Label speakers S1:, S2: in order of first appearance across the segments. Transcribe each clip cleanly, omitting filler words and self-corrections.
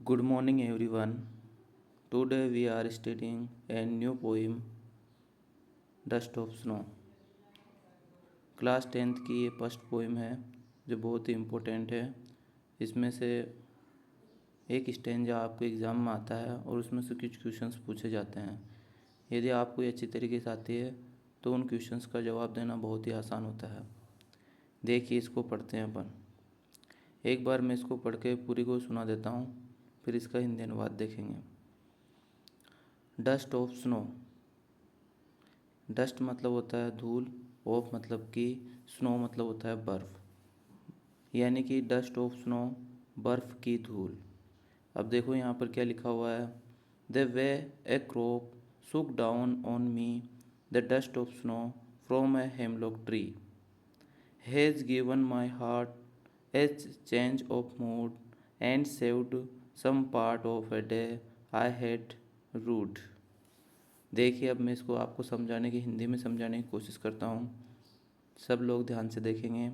S1: Good morning, everyone. Today we are studying a new poem, Dust of Snow. Class 10th की ये first poem है जो बहुत ही important है। इसमें से एक स्टेंजा आपको एग्ज़ाम में आता है और उसमें से कुछ क्वेश्चंस पूछे जाते हैं। यदि आपको ये अच्छी तरीके से आती है तो उन क्वेश्चंस का जवाब देना बहुत ही आसान होता है। देखिए, इसको पढ़ते हैं अपन। एक बार मैं इसको पढ़ के पूरी को सुना देता हूँ, फिर इसका हिंदी अनुवाद देखेंगे। Dust of snow. डस्ट मतलब होता है धूल, ऑफ मतलब कि, स्नो मतलब होता है बर्फ़, यानी कि डस्ट ऑफ स्नो, बर्फ़ की धूल। अब देखो यहाँ पर क्या लिखा हुआ है। The way a crow shook down on me the dust of snow from a hemlock tree has given my heart a change of mood and saved some part of a day I had rued. देखिए, अब मैं इसको आपको समझाने की, हिंदी में समझाने की कोशिश करता हूँ। सब लोग ध्यान से देखेंगे।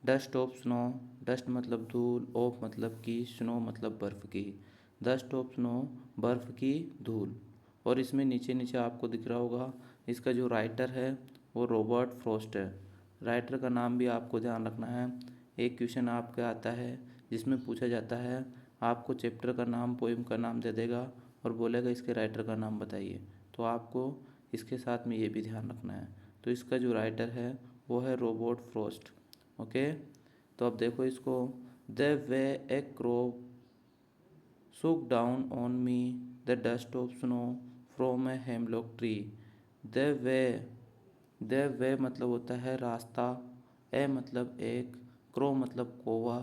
S1: डस्ट ऑफ स्नो, डस्ट मतलब धूल, ऑफ मतलब की, स्नो मतलब बर्फ़ की। डस्ट ऑफ स्नो, बर्फ़ की धूल। और इसमें नीचे नीचे आपको दिख रहा होगा, इसका जो राइटर है वो रॉबर्ट फ्रॉस्ट है। राइटर का नाम भी आपको ध्यान रखना है। एक क्वेश्चन आपका आता है जिसमें पूछा जाता है, आपको चैप्टर का नाम, पोएम का नाम दे देगा और बोलेगा इसके राइटर का नाम बताइए, तो आपको इसके साथ में ये भी ध्यान रखना है। तो इसका जो राइटर है वो है रॉबर्ट फ्रॉस्ट। ओके, तो अब देखो इसको। The way a crow shook down on me the dust of snow from a hemlock tree. The way, the way मतलब होता है रास्ता, ए मतलब एक, क्रो मतलब कौवा,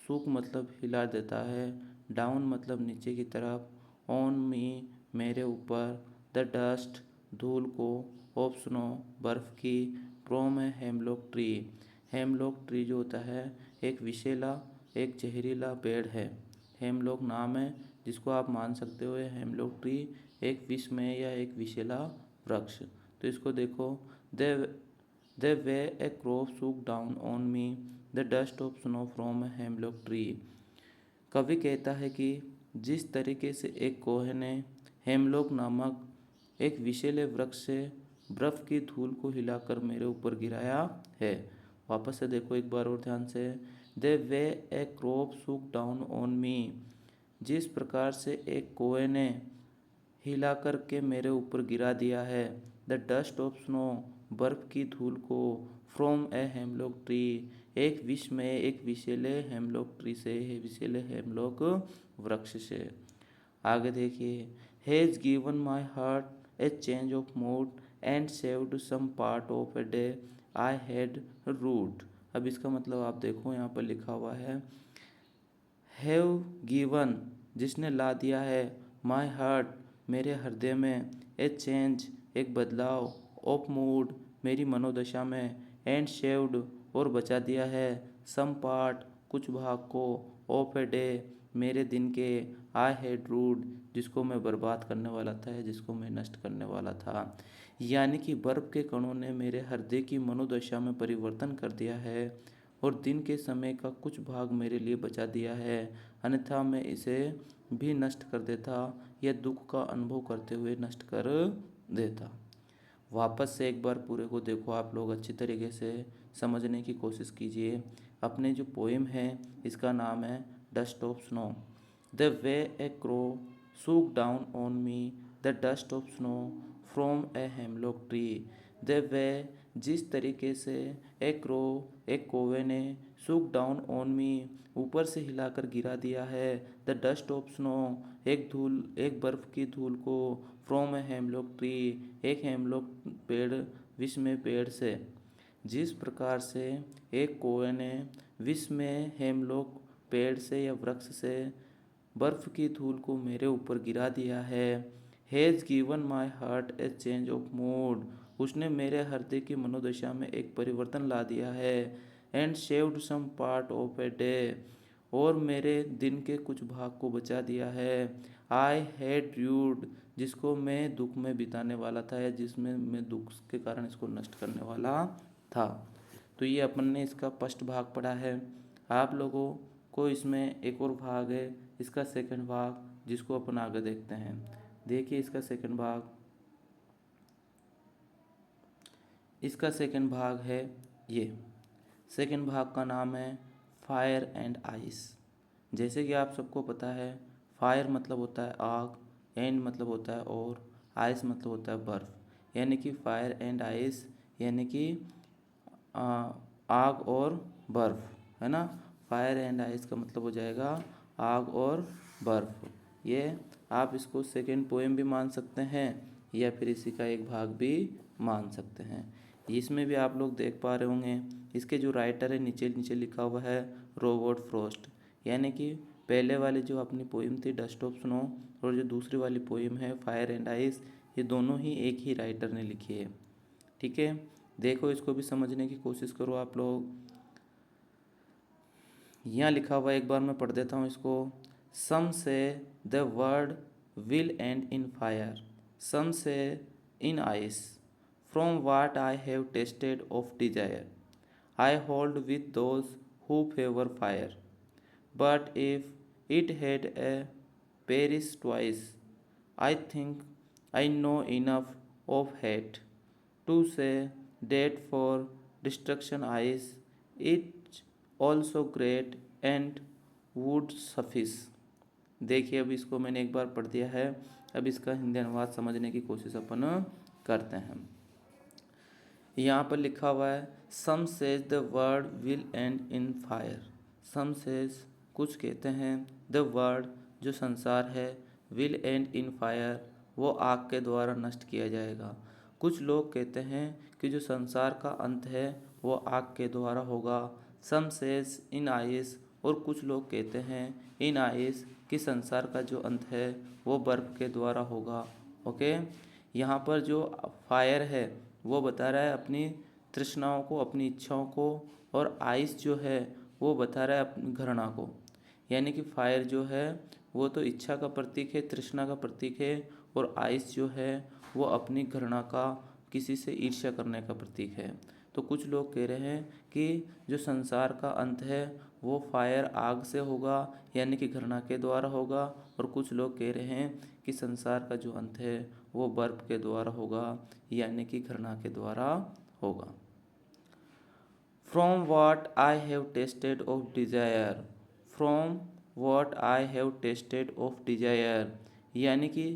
S1: सुक मतलब हिला देता है, डाउन मतलब नीचे की तरफ, ऑन मी मेरे ऊपर, द डस्ट धूल को, ऑफ स्नो बर्फ़ की, from a hemlock tree. Hemlock tree जो होता है एक विषैला, एक जहरीला पेड़ है। हेमलॉक नाम है जिसको आप मान सकते हो, हेमलॉक ट्री एक विषमय या एक विषैला वृक्ष। तो इसको देखो। The way a crow shook down on me the dust of snow from a hemlock tree. कवि कहता है कि जिस तरीके से एक कोहे ने हेमलॉक नामक एक विषैले वृक्ष से बर्फ़ की धूल को हिलाकर मेरे ऊपर गिराया है। वापस से देखो एक बार और ध्यान से। The way a crow shook down on me, जिस प्रकार से एक कोहे ने हिला करके मेरे ऊपर गिरा दिया है, द डस्ट ऑफ स्नो बर्फ़ की धूल को, फ्रॉम ए हेमलॉक ट्री एक विष में, एक विषैले हेमलॉक ट्री से, विषैले हेमलॉक वृक्ष से। आगे देखिए। Has given my heart a change of mood and saved some part of a day I had rued. अब इसका मतलब आप देखो, यहाँ पर लिखा हुआ है हैव गिवन जिसने ला दिया है, माई हार्ट मेरे हृदय में, ए चेंज एक बदलाव, ऑफ मूड मेरी मनोदशा में, एंड शेव्ड और बचा दिया है, सम पार्ट कुछ भाग को, ऑफ ए डे मेरे दिन के, आई हैड रूड जिसको मैं बर्बाद करने वाला था, जिसको मैं नष्ट करने वाला था। यानी कि बर्फ़ के कणों ने मेरे हृदय की मनोदशा में परिवर्तन कर दिया है और दिन के समय का कुछ भाग मेरे लिए बचा दिया है, अन्यथा मैं इसे भी नष्ट कर देता या दुख का अनुभव करते हुए नष्ट कर देता। वापस से एक बार पूरे को देखो, आप लोग अच्छी तरीके से समझने की कोशिश कीजिए। अपने जो पोएम है इसका नाम है dust of snow. The way a crow shook down on me the dust of snow from a hemlock tree. The way जिस तरीके से एक कोवे ने सूक डाउन ऑन मी ऊपर से हिलाकर गिरा दिया है, द डस्ट ऑफ स्नो एक धूल, एक बर्फ़ की धूल को, फ्रॉम ए हेमलॉक ट्री एक हेमलॉक पेड़, विश्व में पेड़ से। जिस प्रकार से एक कोवे ने विश्व में हेमलॉक पेड़ से या वृक्ष से बर्फ़ की धूल को मेरे ऊपर गिरा दिया है, has given my heart a change of mood उसने मेरे हृदय की मनोदशा में एक परिवर्तन ला दिया है, and saved some part of a day और मेरे दिन के कुछ भाग को बचा दिया है, आई हैड ड्यूड जिसको मैं दुख में बिताने वाला था या जिसमें मैं दुख के कारण इसको नष्ट करने वाला था। तो ये अपन ने इसका फर्स्ट भाग पढ़ा है। आप लोगों को इसमें एक और भाग है, इसका सेकंड भाग, जिसको अपन आगे देखते हैं। देखिए इसका सेकंड भाग, इसका सेकंड भाग है ये। सेकंड भाग का नाम है फायर एंड आइस। जैसे कि आप सबको पता है, फायर मतलब होता है आग, एंड मतलब होता है और, आइस मतलब होता है बर्फ़। यानी कि फायर एंड आइस यानी कि आग और बर्फ़, है ना। फायर एंड आइस का मतलब हो जाएगा आग और बर्फ़। ये आप इसको सेकंड पोएम भी मान सकते हैं या फिर इसी का एक भाग भी मान सकते हैं। इसमें भी आप लोग देख पा रहे होंगे, इसके जो राइटर है नीचे नीचे लिखा हुआ है रॉबर्ट फ्रॉस्ट। यानी कि पहले वाली जो अपनी पोएम थी डस्ट ऑफ स्नो, और जो दूसरी वाली पोएम है फायर एंड आइस, ये दोनों ही एक ही राइटर ने लिखी है। ठीक है, देखो इसको भी समझने की कोशिश करो आप लोग। यहाँ लिखा हुआ एक बार मैं पढ़ देता हूँ इसको। Some say the world will end in fire, some say in ice, from what I have tasted of desire, I hold with those who favour fire, but if it had a perish twice, I think I know enough of hate to say that for destruction ice, it also great and would suffice. देखिए अब इसको मैंने एक बार पढ़ दिया है, अब इसका हिंदी अनुवाद समझने की कोशिश अपन करते हैं। यहाँ पर लिखा हुआ है some says the world will end in fire. Some says कुछ कहते हैं, द वर्ड जो संसार है, विल एंड इन फायर वो आग के द्वारा नष्ट किया जाएगा। कुछ लोग कहते हैं कि जो संसार का अंत है वो आग के द्वारा होगा। सम सेज इन आइस, और कुछ लोग कहते हैं इन आइस कि संसार का जो अंत है वो बर्फ़ के द्वारा होगा। ओके, यहाँ पर जो फायर है वो बता रहा है अपनी तृष्णाओं को, अपनी इच्छाओं को, और आइस जो है वो बता रहा है अपनी घृणा को। यानी कि फायर जो है वो तो इच्छा का प्रतीक है, तृष्णा का प्रतीक है, और आइस जो है वो अपनी घृणा का, किसी से ईर्ष्या करने का प्रतीक है। तो कुछ लोग कह रहे हैं कि जो संसार का अंत है वो फायर आग से होगा, यानी कि घृणा के द्वारा होगा, और कुछ लोग कह रहे हैं कि संसार का जो अंत है वो बर्फ के द्वारा होगा, यानी कि घृणा के द्वारा होगा। From what I have tasted of Dzire, from what I have tasted of Dzire, यानी कि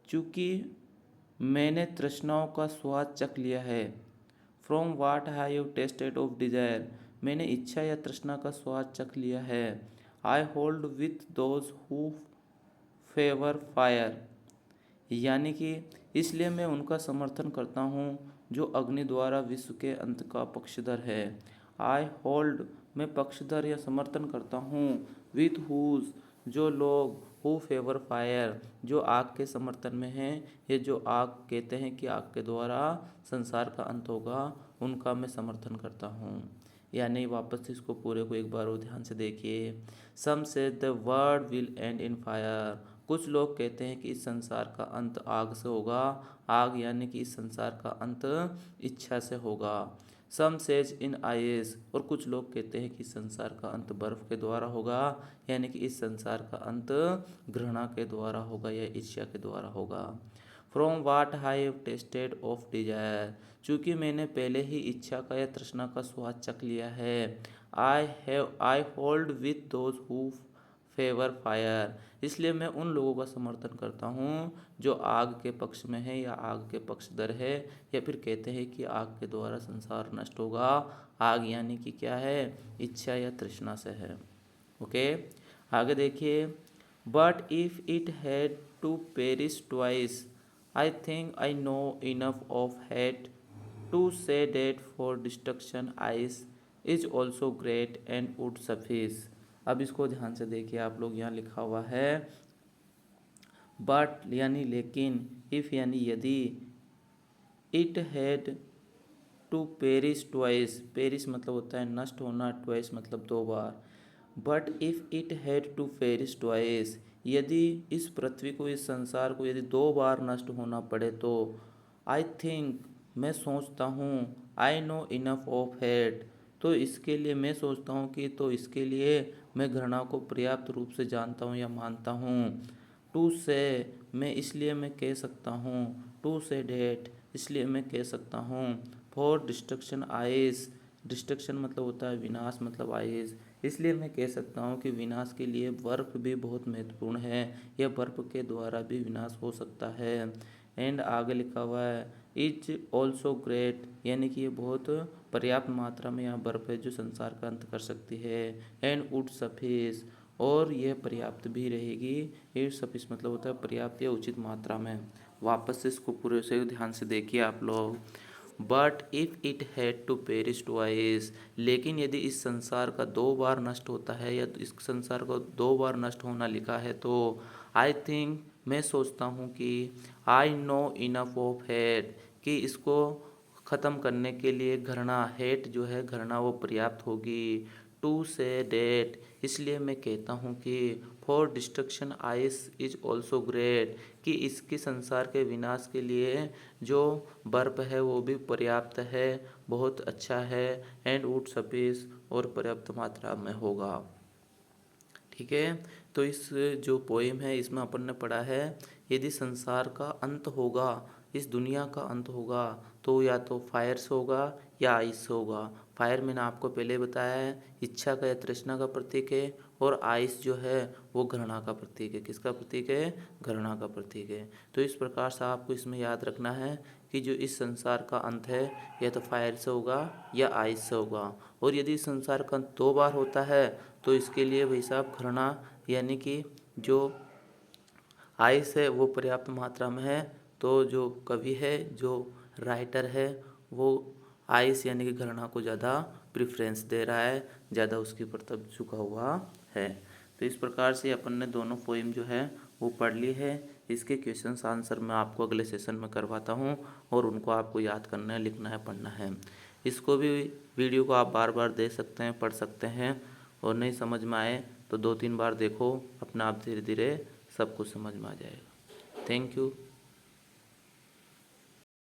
S1: चूँकि मैंने तृष्णाओं का स्वाद चख लिया है। From what I have tasted of desire, मैंने इच्छा या तृष्णा का स्वाद चख लिया है। I hold with those who favour fire, यानी कि इसलिए मैं उनका समर्थन करता हूँ जो अग्नि द्वारा विश्व के अंत का पक्षधर है। आई होल्ड, मैं पक्षधर या समर्थन करता हूँ, विथ हुज, जो लोग, हु फेवर फायर, जो आग के समर्थन में हैं, ये जो आग कहते हैं कि आग के द्वारा संसार का अंत होगा, उनका मैं समर्थन करता हूँ। यानी वापस से इसको पूरे को एक बार और ध्यान से देखिए। सम say the world will end in fire, कुछ लोग कहते हैं कि इस संसार का अंत आग से होगा, आग यानी कि इस संसार का अंत इच्छा से होगा। सम सेज इन आइस, और कुछ लोग कहते हैं कि संसार का अंत बर्फ के द्वारा होगा, यानी कि इस संसार का अंत घृणा के द्वारा होगा या ईर्ष्या के द्वारा होगा। From what I have tasted of desire, चूँकि मैंने पहले ही इच्छा का या तृष्णा का स्वाद चख लिया है। I hold with those who favour fire, इसलिए मैं उन लोगों का समर्थन करता हूँ जो आग के पक्ष में है या आग के पक्षधर है, या फिर कहते हैं कि आग के द्वारा संसार नष्ट होगा। आग यानी कि क्या है, इच्छा या तृष्णा से है। ओके, आगे देखिए। But if it had to perish twice, I think I know enough of hate to say that for destruction ice is also great and would suffice. अब इसको ध्यान से देखिए आप लोग, यहाँ लिखा हुआ है बट यानी लेकिन, इफ़ यानी यदि, it had to perish twice, perish मतलब होता है नष्ट होना, ट्वाइस मतलब दो बार। But if it had to perish twice, यदि इस पृथ्वी को, इस संसार को यदि दो बार नष्ट होना पड़े तो, आई थिंक, मैं सोचता हूँ, आई नो इनफ ऑफ हेट, तो इसके लिए मैं सोचता हूँ कि तो इसके लिए मैं घृणा को पर्याप्त रूप से जानता हूँ या मानता हूँ। टू से मैं इसलिए मैं कह सकता हूँ, टू से डेट इसलिए मैं कह सकता हूँ। फॉर डिस्ट्रक्शन आइज, डिस्ट्रक्शन मतलब होता है विनाश, मतलब आइज, इसलिए मैं कह सकता हूँ कि विनाश के लिए बर्फ भी बहुत महत्वपूर्ण है, यह बर्फ के द्वारा भी विनाश हो सकता है। एंड आगे लिखा हुआ है इज ऑल्सो ग्रेट, यानी कि ये बहुत पर्याप्त मात्रा में यहाँ बर्फ है जो संसार का अंत कर सकती है। एंड वुड सफिस, और यह पर्याप्त भी रहेगी। इट सफिस मतलब होता है पर्याप्त या उचित मात्रा में। वापस से इसको पूरे से ध्यान से देखिए आप लोग। But if it had to perish twice, लेकिन यदि इस संसार का 2 बार नष्ट होता है या इस संसार को 2 बार नष्ट होना लिखा है तो आई थिंक मैं सोचता हूँ कि आई नो इनफ ऑफ हेट, कि इसको ख़त्म करने के लिए घृणा, हेट जो है घृणा वो पर्याप्त होगी। टू से डेट, इसलिए मैं कहता हूँ कि for destruction ice is also great, कि इसके संसार के विनाश के लिए जो बर्फ है वो भी पर्याप्त है, बहुत अच्छा है। एंड वुड सफिस, और पर्याप्त मात्रा में होगा। ठीक है, तो इस जो पोएम है इसमें अपन ने पढ़ा है यदि संसार का अंत होगा, इस दुनिया का अंत होगा तो या तो फायर से होगा या आइस से होगा। फायर मैंने आपको पहले बताया है इच्छा का या तृष्णा का प्रतीक है, और आइस जो है वो घृणा का प्रतीक है। किसका प्रतीक है? घृणा का प्रतीक है। तो इस प्रकार से आपको इसमें याद रखना है कि जो इस संसार का अंत है या तो फायर से होगा या आइस से होगा। और यदि इस संसार का अंत 2 बार होता है तो इसके लिए भाई साहब घृणा, यानी कि जो आइस है वो पर्याप्त मात्रा में है। तो जो कवि है, जो राइटर है, वो आइस यानी कि घृणा को ज़्यादा प्रेफरेंस दे रहा है, ज़्यादा उसकी तरफ झुका हुआ है। तो इस प्रकार से अपन ने दोनों पोइम जो है वो पढ़ ली है। इसके क्वेश्चंस आंसर मैं आपको अगले सेशन में करवाता हूँ और उनको आपको याद करना है, लिखना है, पढ़ना है। इसको भी वीडियो को आप बार बार देख सकते हैं, पढ़ सकते हैं, और नहीं समझ में आए तो 2-3 बार देखो, अपने आप धीरे धीरे सब कुछ समझ में आ जाएगा। Thank you.